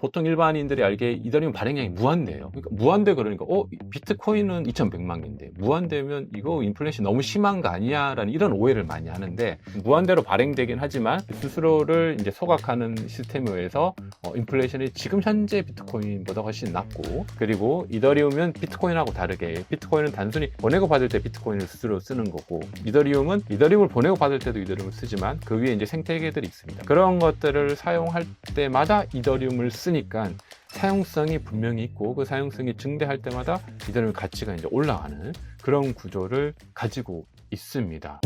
보통 일반인들이 알기에 이더리움 발행량이 무한대예요. 그러니까 무한대 그러니까 비트코인은 2100만 개인데 무한대면 이거 인플레이션 너무 심한 거 아니야? 라는 이런 오해를 많이 하는데, 무한대로 발행되긴 하지만 수수료를 이제 소각하는 시스템에 의해서 인플레이션이 지금 현재 비트코인보다 훨씬 낮고, 그리고 이더리움은 비트코인하고 다르게 비트코인은 단순히 보내고 받을 때 비트코인을 수수료로 쓰는 거고, 이더리움은 이더리움을 보내고 받을 때도 이더리움을 쓰지만 그 위에 이제 생태계들이 있습니다. 그런 것들을 사용할 때마다 이더리움을 쓰니까 사용성이 분명히 있고, 그 사용성이 증대할 때마다 이더리움 가치가 이제 올라가는 그런 구조를 가지고 있습니다.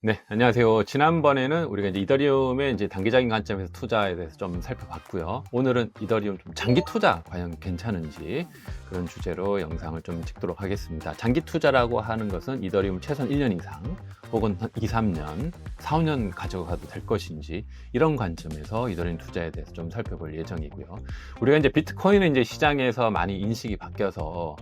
네, 안녕하세요. 지난번에는 우리가 이제 이더리움의 이제 단기적인 관점에서 투자에 대해서 좀 살펴봤고요. 오늘은 이더리움 좀 장기 투자 과연 괜찮은지 그런 주제로 영상을 좀 찍도록 하겠습니다. 장기 투자라고 하는 것은 이더리움 최소한 1년 이상 혹은 2, 3년, 4, 5년 가져가도 될 것인지, 이런 관점에서 이더리움 투자에 대해서 좀 살펴볼 예정이고요. 우리가 이제 비트코인은 이제 시장에서 많이 인식이 바뀌어서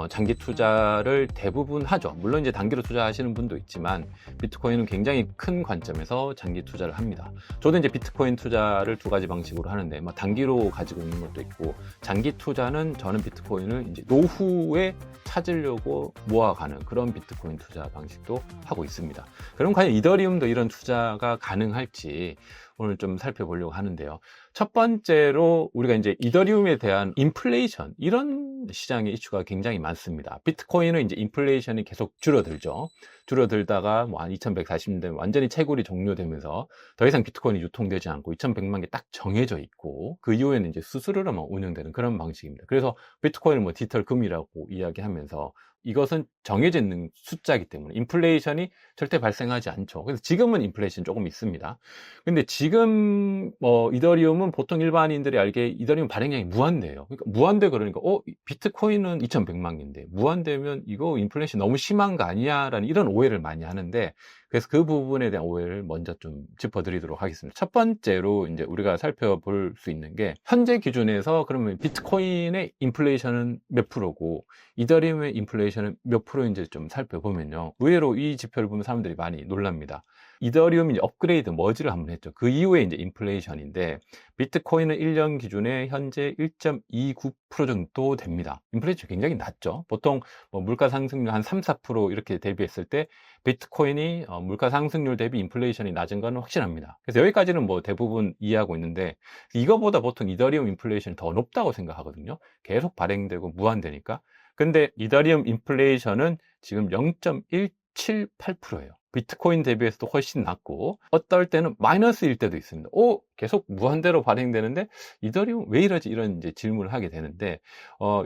장기 투자를 대부분 하죠. 물론 이제 단기로 투자하시는 분도 있지만 비트코인은 굉장히 큰 관점에서 장기 투자를 합니다. 저도 이제 비트코인 투자를 두 가지 방식으로 하는데, 단기로 가지고 있는 것도 있고, 장기 투자는 저는 비트코인을 이제 노후에 찾으려고 모아가는 그런 비트코인 투자 방식도 하고 있습니다. 그럼 과연 이더리움도 이런 투자가 가능할지 오늘 좀 살펴보려고 하는데요. 첫 번째로 우리가 이제 이더리움에 대한 인플레이션, 이런 시장의 이슈가 굉장히 많습니다. 비트코인은 이제 인플레이션이 계속 줄어들죠. 줄어들다가 한 2140년대 완전히 채굴이 종료되면서 더 이상 비트코인이 유통되지 않고 2100만 개 딱 정해져 있고, 그 이후에는 이제 수수료로만 운영되는 그런 방식입니다. 그래서 비트코인을 디지털 금이라고 이야기하면서, 이것은 정해져 있는 숫자이기 때문에 인플레이션이 절대 발생하지 않죠. 그래서 지금은 인플레이션 조금 있습니다. 근데 지금 이더리움은 보통 일반인들이 알기에 이더리움 발행량이 무한대예요. 그러니까 무한대 그러니까 비트코인은 2100만 개인데 무한대면 이거 인플레이션 너무 심한 거 아니야? 라는 이런 오해를 많이 하는데, 그래서 그 부분에 대한 오해를 먼저 좀 짚어드리도록 하겠습니다. 첫 번째로 이제 우리가 살펴볼 수 있는 게, 현재 기준에서 그러면 비트코인의 인플레이션은 몇 프로고 이더리움의 인플레이션은 몇 프로인지 좀 살펴보면요, 의외로 이 지표를 보면 사람들이 많이 놀랍니다. 이더리움이 업그레이드 머지를 한번 했죠. 그 이후에 이제 인플레이션인데, 비트코인은 1년 기준에 현재 1.29% 정도 됩니다. 인플레이션 굉장히 낮죠. 보통 물가 상승률 한 3, 4% 이렇게 대비했을 때 비트코인이 물가 상승률 대비 인플레이션이 낮은 건 확실합니다. 그래서 여기까지는 대부분 이해하고 있는데, 이거보다 보통 이더리움 인플레이션이 더 높다고 생각하거든요. 계속 발행되고 무한대니까. 근데 이더리움 인플레이션은 지금 0.178%예요. 비트코인 대비해서도 훨씬 낮고, 어떨 때는 마이너스일 때도 있습니다. 계속 무한대로 발행되는데 이더리움 왜 이러지? 이런 이제 질문을 하게 되는데,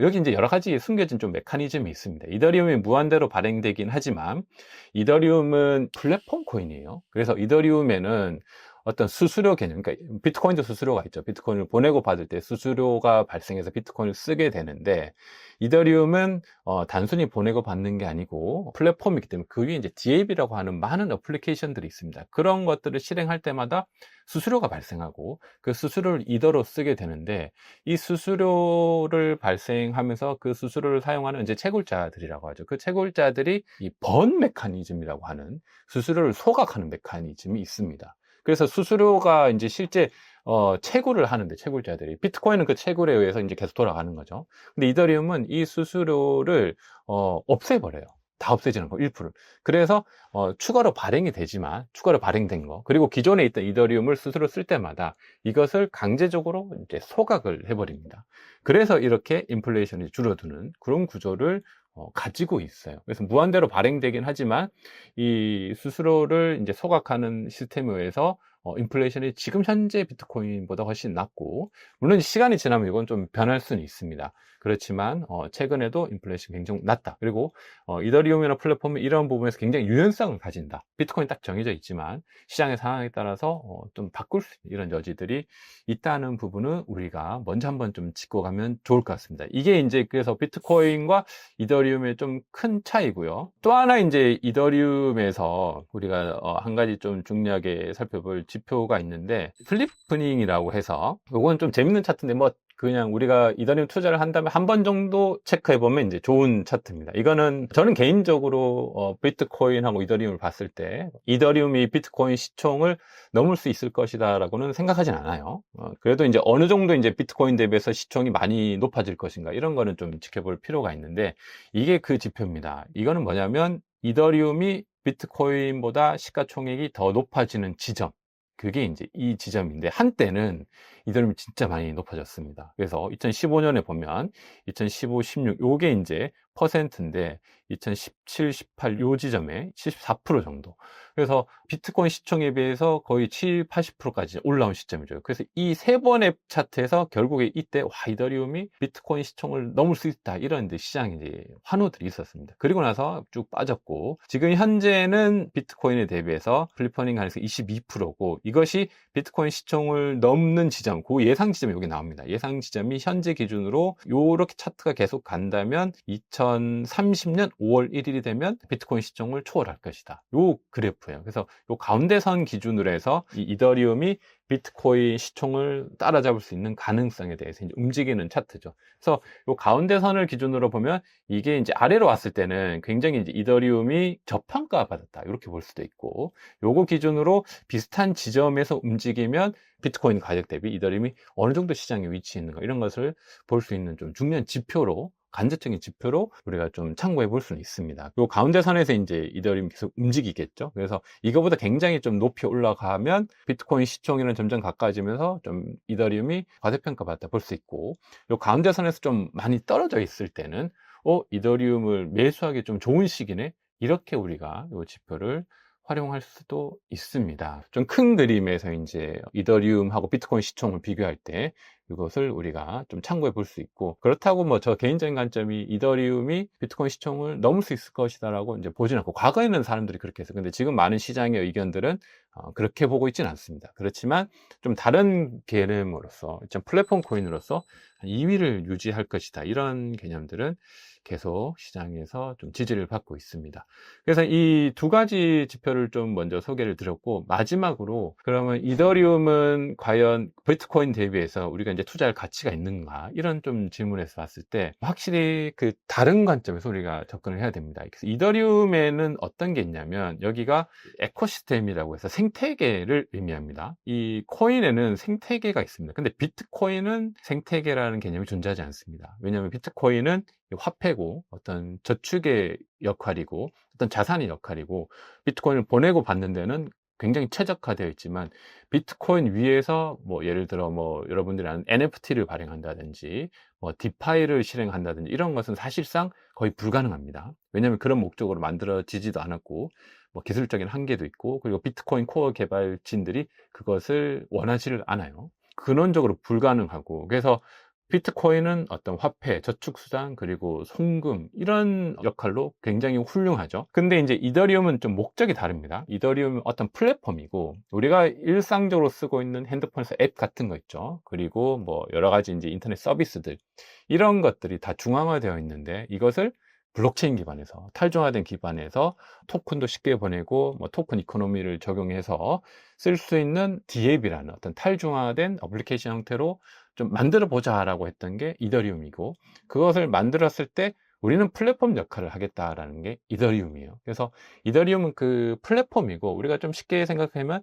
여기 이제 여러 가지 숨겨진 좀 메커니즘이 있습니다. 이더리움이 무한대로 발행되긴 하지만 이더리움은 플랫폼 코인이에요. 그래서 이더리움에는 어떤 수수료 개념, 그러니까 비트코인도 수수료가 있죠. 비트코인을 보내고 받을 때 수수료가 발생해서 비트코인을 쓰게 되는데, 이더리움은 단순히 보내고 받는 게 아니고 플랫폼이기 때문에 그 위에 이제 DApp이라고 하는 많은 어플리케이션들이 있습니다. 그런 것들을 실행할 때마다 수수료가 발생하고, 그 수수료를 이더로 쓰게 되는데, 이 수수료를 발생하면서 그 수수료를 사용하는 이제 채굴자들이라고 하죠. 그 채굴자들이 이 번 메커니즘이라고 하는 수수료를 소각하는 메커니즘이 있습니다. 그래서 수수료가 이제 실제 채굴을 하는데, 채굴자들이 비트코인은 그 채굴에 의해서 이제 계속 돌아가는 거죠. 근데 이더리움은 이 수수료를 없애버려요. 다 없애지는 거 1%를. 그래서 추가로 발행이 되지만, 추가로 발행된 거, 그리고 기존에 있던 이더리움을 스스로 쓸 때마다 이것을 강제적으로 이제 소각을 해버립니다. 그래서 이렇게 인플레이션이 줄어드는 그런 구조를 가지고 있어요. 그래서 무한대로 발행되긴 하지만 이 수수료를 이제 소각하는 시스템에 의해서 인플레이션이 지금 현재 비트코인보다 훨씬 낮고, 물론 시간이 지나면 이건 좀 변할 수는 있습니다. 그렇지만 최근에도 인플레이션이 굉장히 낮다. 그리고 이더리움이나 플랫폼이 이런 부분에서 굉장히 유연성을 가진다. 비트코인 딱 정해져 있지만 시장의 상황에 따라서 좀 바꿀 수 있는 이런 여지들이 있다는 부분은 우리가 먼저 한번 좀 짚고 가면 좋을 것 같습니다. 이게 이제 그래서 비트코인과 이더리움의 좀 큰 차이고요. 또 하나 이제 이더리움에서 우리가 한 가지 좀 중요하게 살펴볼 지표가 있는데, 플립프닝이라고 해서, 이건 좀 재밌는 차트인데 그냥 우리가 이더리움 투자를 한다면 한 번 정도 체크해보면 이제 좋은 차트입니다. 이거는 저는 개인적으로 비트코인하고 이더리움을 봤을 때 이더리움이 비트코인 시총을 넘을 수 있을 것이다라고는 생각하진 않아요. 그래도 이제 어느 정도 이제 비트코인 대비해서 시총이 많이 높아질 것인가 이런 거는 좀 지켜볼 필요가 있는데 이게 그 지표입니다. 이거는 뭐냐면 이더리움이 비트코인보다 시가총액이 더 높아지는 지점. 그게 이제 이 지점인데 한때는 이더리움이 진짜 많이 높아졌습니다. 그래서 2015년에 보면 2015, 16 요게 이제 퍼센트인데 2017, 18 요 지점에 74% 정도. 그래서 비트코인 시총에 비해서 거의 7, 80%까지 올라온 시점이죠. 그래서 이 세 번의 차트에서 결국에 이때 와 이더리움이 비트코인 시총을 넘을 수 있다 이런 이제 시장에 이제 환호들이 있었습니다. 그리고 나서 쭉 빠졌고 지금 현재는 비트코인에 대비해서 플리퍼닝 가능성이 22%고 이것이 비트코인 시총을 넘는 지점, 그 예상 지점이 여기 나옵니다. 예상 지점이 현재 기준으로 요렇게 차트가 계속 간다면 2030년 5월 1일이 되면 비트코인 시총을 초월할 것이다. 요 그래프예요. 그래서 요 가운데 선 기준으로 해서 이 이더리움이 비트코인 시총을 따라잡을 수 있는 가능성에 대해서 이제 움직이는 차트죠. 그래서 요 가운데 선을 기준으로 보면 이게 이제 아래로 왔을 때는 굉장히 이제 이더리움이 저평가받았다. 이렇게 볼 수도 있고, 요거 기준으로 비슷한 지점에서 움직이면 비트코인 가격 대비 이더리움이 어느 정도 시장에 위치해 있는가 이런 것을 볼 수 있는 좀 중요한 지표로 간접적인 지표로 우리가 좀 참고해 볼 수는 있습니다. 요 가운데 선에서 이제 이더리움이 계속 움직이겠죠. 그래서 이거보다 굉장히 좀 높이 올라가면 비트코인 시총에는 점점 가까워지면서 좀 이더리움이 과대평가받다 볼 수 있고, 요 가운데 선에서 좀 많이 떨어져 있을 때는 이더리움을 매수하기 좀 좋은 시기네. 이렇게 우리가 요 지표를 활용할 수도 있습니다. 좀 큰 그림에서 이제 이더리움하고 비트코인 시총을 비교할 때 이것을 우리가 좀 참고해 볼 수 있고, 그렇다고 뭐 저 개인적인 관점이 이더리움이 비트코인 시총을 넘을 수 있을 것이다라고 이제 보진 않고, 과거에는 사람들이 그렇게 했어요. 근데 지금 많은 시장의 의견들은 그렇게 보고 있지는 않습니다. 그렇지만 좀 다른 개념으로서, 좀 플랫폼 코인으로서 2위를 유지할 것이다. 이런 개념들은 계속 시장에서 좀 지지를 받고 있습니다. 그래서 이 두 가지 지표를 좀 먼저 소개를 드렸고, 마지막으로 그러면 이더리움은 과연 비트코인 대비해서 우리가 이제 투자할 가치가 있는가 이런 좀 질문에서 봤을 때 확실히 그 다른 관점에서 우리가 접근을 해야 됩니다. 그래서 이더리움에는 어떤 게 있냐면 여기가 에코시스템이라고 해서 생태계를 의미합니다. 이 코인에는 생태계가 있습니다. 근데 비트코인은 생태계라는 개념이 존재하지 않습니다. 왜냐하면 비트코인은 화폐고 어떤 저축의 역할이고 어떤 자산의 역할이고, 비트코인을 보내고 받는 데는 굉장히 최적화되어 있지만 비트코인 위에서 뭐 예를 들어 뭐 여러분들이 아는 NFT를 발행한다든지 뭐 디파이를 실행한다든지 이런 것은 사실상 거의 불가능합니다. 왜냐하면 그런 목적으로 만들어지지도 않았고 뭐 기술적인 한계도 있고, 그리고 비트코인 코어 개발진들이 그것을 원하지를 않아요. 근원적으로 불가능하고, 그래서 비트코인은 어떤 화폐, 저축수단, 그리고 송금 이런 역할로 굉장히 훌륭하죠. 근데 이제 이더리움은 좀 목적이 다릅니다. 이더리움은 어떤 플랫폼이고 우리가 일상적으로 쓰고 있는 핸드폰에서 앱 같은 거 있죠. 그리고 뭐 여러 가지 이제 인터넷 서비스들 이런 것들이 다 중앙화되어 있는데, 이것을 블록체인 기반에서 탈중화된 기반에서 토큰도 쉽게 보내고 뭐 토큰 이코노미를 적용해서 쓸 수 있는 디앱이라는 어떤 탈중화된 어플리케이션 형태로 좀 만들어 보자라고 했던 게 이더리움이고, 그것을 만들었을 때 우리는 플랫폼 역할을 하겠다라는 게 이더리움이에요. 그래서 이더리움은 그 플랫폼이고, 우리가 좀 쉽게 생각하면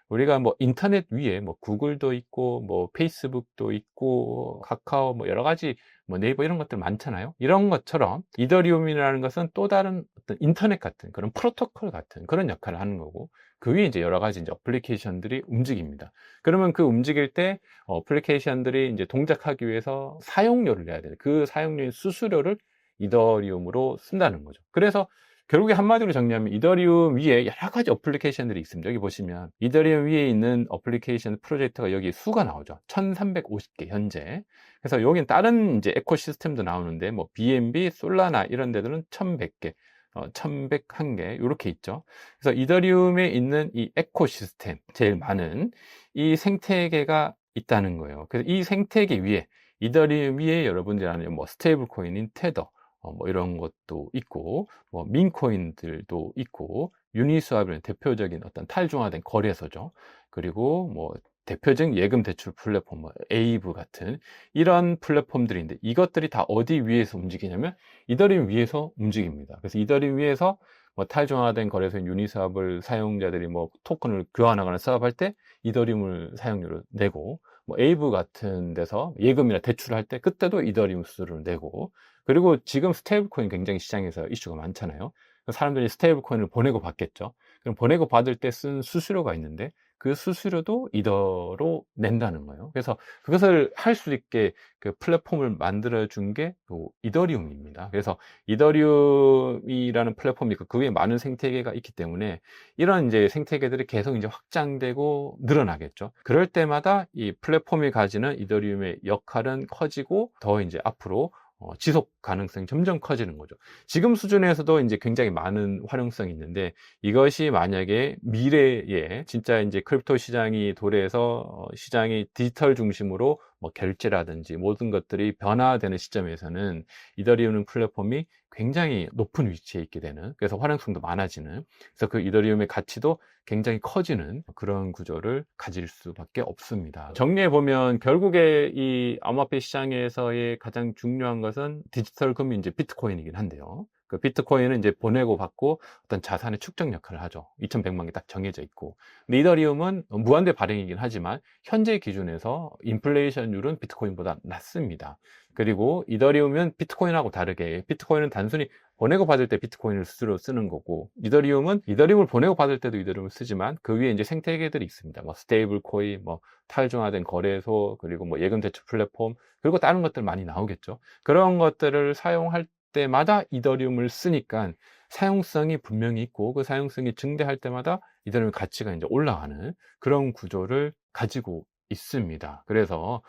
우리가 뭐 인터넷 위에 뭐 구글도 있고 뭐 페이스북도 있고 카카오 뭐 여러 가지 뭐 네이버 이런 것들 많잖아요. 이런 것처럼 이더리움이라는 것은 또 다른 어떤 인터넷 같은 그런 프로토콜 같은 그런 역할을 하는 거고, 그 위에 이제 여러 가지 이제 어플리케이션들이 움직입니다. 그러면 그 움직일 때 어플리케이션들이 이제 동작하기 위해서 사용료를 내야 돼요. 그 사용료인 수수료를 이더리움으로 쓴다는 거죠. 그래서 결국에 한마디로 정리하면 이더리움 위에 여러 가지 어플리케이션들이 있습니다. 여기 보시면 이더리움 위에 있는 어플리케이션 프로젝트가 여기 수가 나오죠. 1350개 현재. 그래서 여긴 다른 이제 에코시스템도 나오는데 뭐 BNB, 솔라나 이런 데들은 1100개, 1101개 이렇게 있죠. 그래서 이더리움에 있는 이 에코시스템 제일 많은 이 생태계가 있다는 거예요. 그래서 이 생태계 위에 이더리움 위에 여러분들이 아는 뭐 스테이블 코인인 테더 뭐 이런 것도 있고, 뭐 민코인들도 있고, 유니스왑이라는 대표적인 어떤 탈중화된 거래소죠. 그리고 뭐 대표적인 예금 대출 플랫폼, 뭐 에이브 같은 이런 플랫폼들인데, 이것들이 다 어디 위에서 움직이냐면 이더리움 위에서 움직입니다. 그래서 이더리움 위에서 뭐 탈중화된 거래소인 유니스왑을 사용자들이 뭐 토큰을 교환하거나 스왑할 때 이더리움을 사용료로 내고, 뭐 에이브 같은 데서 예금이나 대출을 할 때 그때도 이더리움 수수료를 내고, 그리고 지금 스테이블 코인 굉장히 시장에서 이슈가 많잖아요. 사람들이 스테이블 코인을 보내고 받겠죠. 그럼 보내고 받을 때 쓴 수수료가 있는데 그 수수료도 이더로 낸다는 거예요. 그래서 그것을 할 수 있게 그 플랫폼을 만들어 준 게 이더리움입니다. 그래서 이더리움이라는 플랫폼이 그 위에 많은 생태계가 있기 때문에 이런 이제 생태계들이 계속 이제 확장되고 늘어나겠죠. 그럴 때마다 이 플랫폼이 가지는 이더리움의 역할은 커지고 더 이제 앞으로 지속 가능성이 점점 커지는 거죠. 지금 수준에서도 이제 굉장히 많은 활용성이 있는데, 이것이 만약에 미래에 진짜 이제 크립토 시장이 도래해서 시장이 디지털 중심으로 뭐 결제라든지 모든 것들이 변화되는 시점에서는 이더리움 플랫폼이 굉장히 높은 위치에 있게 되는, 그래서 활용성도 많아지는, 그래서 그 이더리움의 가치도 굉장히 커지는 그런 구조를 가질 수밖에 없습니다. 정리해 보면 결국에 이 암호화폐 시장에서의 가장 중요한 것은 디지털 금융, 이제 비트코인이긴 한데요. 그 비트코인은 이제 보내고 받고 어떤 자산의 축적 역할을 하죠. 2100만 개 딱 정해져 있고. 근데 이더리움은 무한대 발행이긴 하지만 현재 기준에서 인플레이션율은 비트코인보다 낮습니다. 그리고 이더리움은 비트코인하고 다르게, 비트코인은 단순히 보내고 받을 때 비트코인을 수수료로 쓰는 거고, 이더리움은 이더리움을 보내고 받을 때도 이더리움을 쓰지만 그 위에 이제 생태계들이 있습니다. 뭐 스테이블 코인, 뭐 탈중화된 거래소, 그리고 뭐 예금 대출 플랫폼, 그리고 다른 것들 많이 나오겠죠. 그런 것들을 사용할 때마다 이더리움을 쓰니까 사용성이 분명히 있고, 그 사용성이 증대할 때마다 이더리움 가치가 이제 올라가는 그런 구조를 가지고 있습니다. 그래서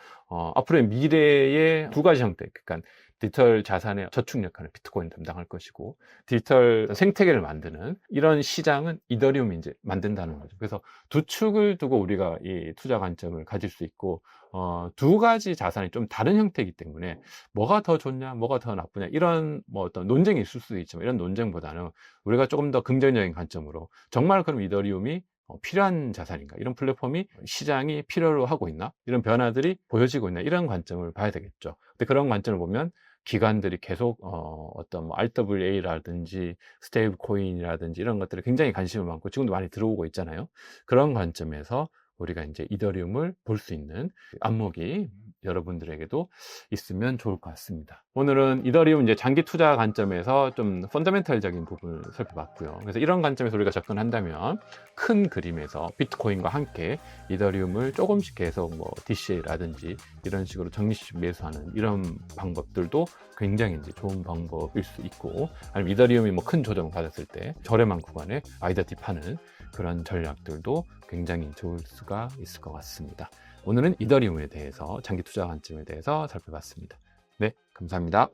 앞으로의 미래의 두 가지 형태, 그러니까 디지털 자산의 저축 역할을 비트코인 담당할 것이고, 디지털 생태계를 만드는 이런 시장은 이더리움이 이제 만든다는 거죠. 그래서 두 축을 두고 우리가 이 투자 관점을 가질 수 있고, 두 가지 자산이 좀 다른 형태이기 때문에 뭐가 더 좋냐, 뭐가 더 나쁘냐, 이런 뭐 어떤 논쟁이 있을 수도 있지만, 이런 논쟁보다는 우리가 조금 더 긍정적인 관점으로, 정말 그럼 이더리움이 필요한 자산인가, 이런 플랫폼이 시장이 필요로 하고 있나, 이런 변화들이 보여지고 있나, 이런 관점을 봐야 되겠죠. 근데 그런 관점을 보면 기관들이 계속 어떤 뭐 RWA라든지 스테이블 코인이라든지 이런 것들에 굉장히 관심이 많고 지금도 많이 들어오고 있잖아요. 그런 관점에서 우리가 이제 이더리움을 볼 수 있는 안목이 여러분들에게도 있으면 좋을 것 같습니다. 오늘은 이더리움 이제 장기 투자 관점에서 좀 펀더멘탈적인 부분을 살펴봤고요. 그래서 이런 관점에서 우리가 접근한다면 큰 그림에서 비트코인과 함께 이더리움을 조금씩 계속 뭐 DCA라든지 이런 식으로 적립식 매수하는 이런 방법들도 굉장히 이제 좋은 방법일 수 있고, 아니면 이더리움이 뭐 큰 조정을 받았을 때 저렴한 구간에 아이더티 파는 그런 전략들도 굉장히 좋을 수가 있을 것 같습니다. 오늘은 이더리움에 대해서 장기 투자 관점에 대해서 살펴봤습니다. 네, 감사합니다.